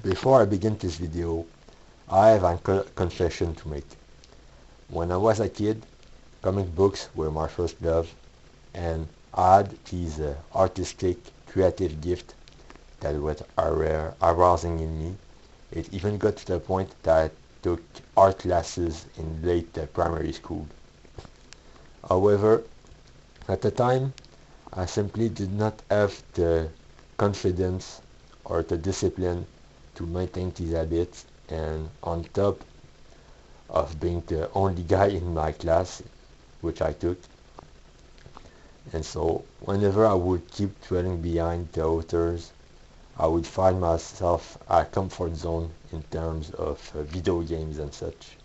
Before I begin this video, I have a confession to make. When I was a kid, comic books were my first love, and I had this artistic, creative gift that was arousing in me. It even got to the point that I took art classes in late primary school. However, at the time, I simply did not have the confidence or the discipline to maintain these habits, and on top of being the only guy in my class, which I took, and so whenever I would keep trailing behind the authors, I would find myself a comfort zone in terms of video games and such.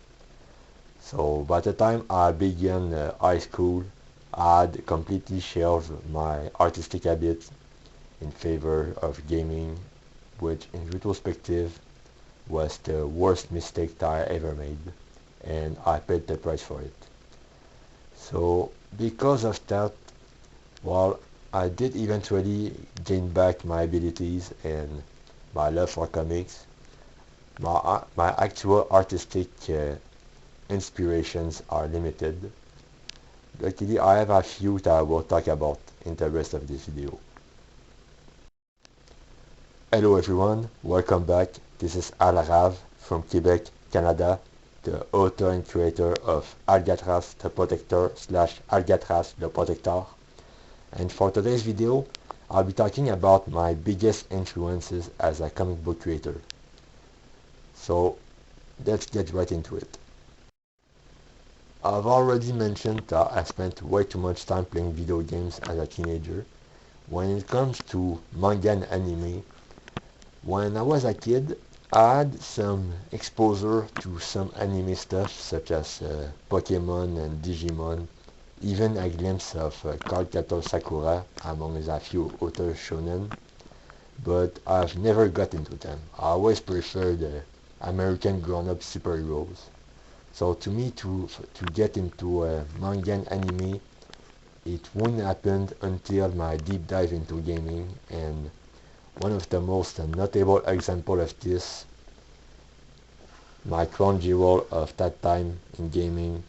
So by the time I began high school, I had completely shelved my artistic habits in favor of gaming, which in retrospective was the worst mistake that I ever made, and I paid the price for it. So because of that, while I did eventually gain back my abilities and my love for comics, my actual artistic inspirations are limited. Luckily, I have a few that I will talk about in the rest of this video. Hello everyone, welcome back. This is alrav from Quebec, Canada, the author and creator of Alcatraz the Protector / Alcatraz the Protector. And for today's video, I'll be talking about my biggest influences as a comic book creator. So let's get right into it. I've already mentioned that I spent way too much time playing video games as a teenager. When it comes to manga and anime, when I was a kid, I had some exposure to some anime stuff such as Pokemon and Digimon, even a glimpse of Card Captor Sakura among a few other shonen, but I've never got into them. I always preferred American grown-up superheroes. So to me, to get into manga and anime, it wouldn't happen until my deep dive into gaming, and one of the most notable examples of this, my crown jewel of that time in gaming,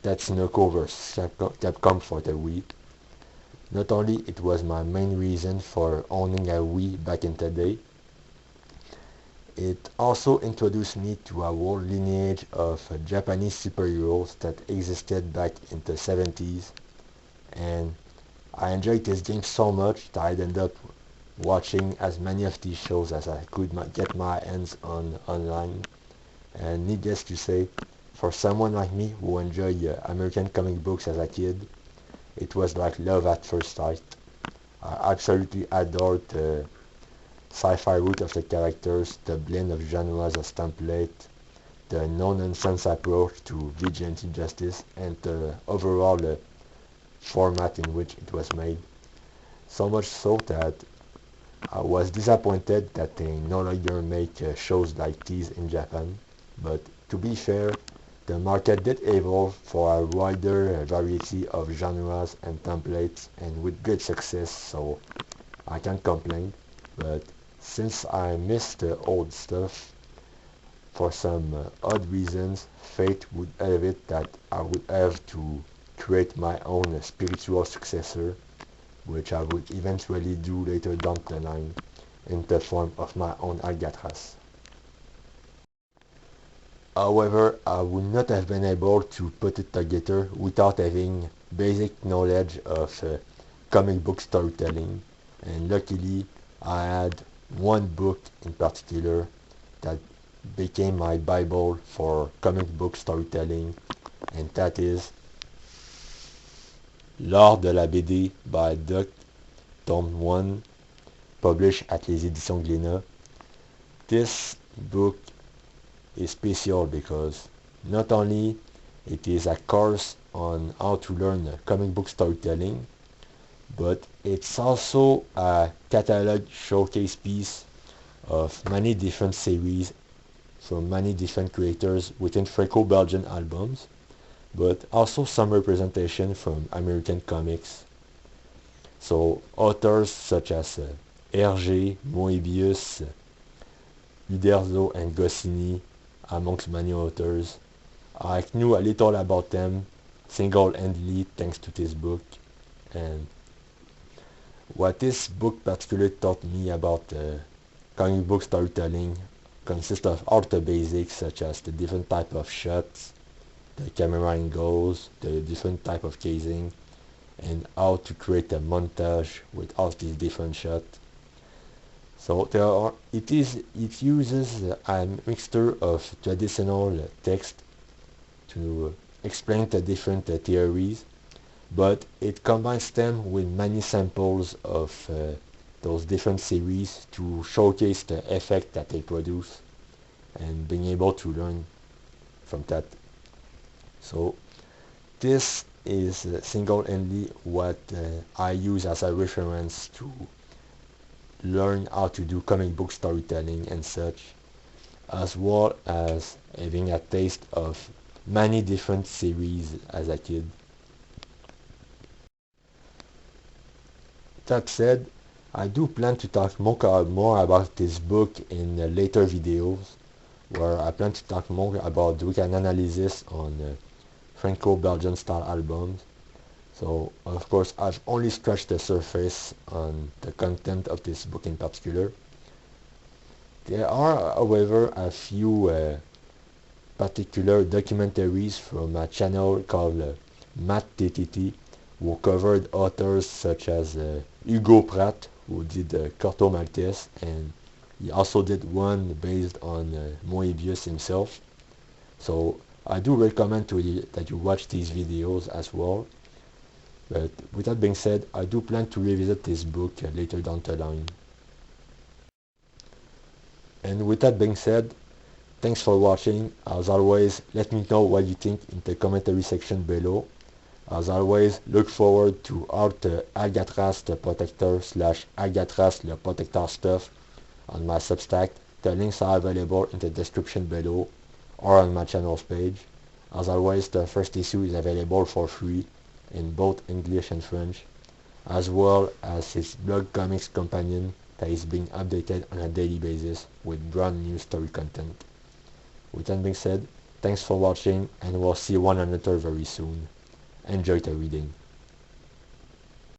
Tatsunoko vs Capcom for the Wii. Not only it was my main reason for owning a Wii back in the day, it also introduced me to a whole lineage of Japanese superheroes that existed back in the 70s, and I enjoyed this game so much that I'd end up watching as many of these shows as I could get my hands on online. And needless to say, for someone like me who enjoyed American comic books as a kid, it was like love at first sight. I absolutely adored the sci-fi route of the characters, the blend of genres as template, the no-nonsense approach to vigilante justice, and the overall format in which it was made. So much so that I was disappointed that they no longer make shows like these in Japan, but to be fair, the market did evolve for a wider variety of genres and templates, and with good success, so I can't complain. But since I missed the old stuff, for some odd reasons, fate would have it that I would have to create my own spiritual successor, which I would eventually do later down the line in the form of my own Alcatraz. However, I would not have been able to put it together without having basic knowledge of comic book storytelling, and luckily I had one book in particular that became my Bible for comic book storytelling, and that is L'Art de la BD by Doc, Tome 1, published at les Éditions Glénat. This book is special because not only it is a course on how to learn comic book storytelling, but it's also a catalog showcase piece of many different series from many different creators within franco-belgian albums, but also some representation from American comics. So authors such as Hergé, Moebius, Uderzo and Goscinny, amongst many authors. I knew a little about them single-handedly thanks to this book, and what this book particularly taught me about comic book storytelling consists of all the basics such as the different type of shots, the camera angles, the different type of casing, and how to create a montage with all these different shots. So it uses a mixture of traditional text to explain the different theories, but it combines them with many samples of those different series to showcase the effect that they produce and being able to learn from that. So this is single-handedly what I use as a reference to learn how to do comic book storytelling and such, as well as having a taste of many different series as a kid. That said, I do plan to talk more about this book in later videos, where I plan to talk more about doing an analysis on franco-belgian style albums. So, of course, I've only scratched the surface on the content of this book in particular. There are, however, a few particular documentaries from a channel called Matt TTT, who covered authors such as Hugo Pratt, who did Corto Maltese, and he also did one based on Moebius himself. So I do recommend that you watch these videos as well. But with that being said, I do plan to revisit this book later down the line. And with that being said, thanks for watching. As always, let me know what you think in the commentary section below. As always, look forward to all the Alcatraz the Protector / Alcatraz le Protector stuff on my Substack. The links are available in the description below or on my channel's page. As always, the first issue is available for free in both English and French, as well as his blog Comics Companion that is being updated on a daily basis with brand new story content. With that being said, thanks for watching, and we'll see one another very soon. Enjoy the reading.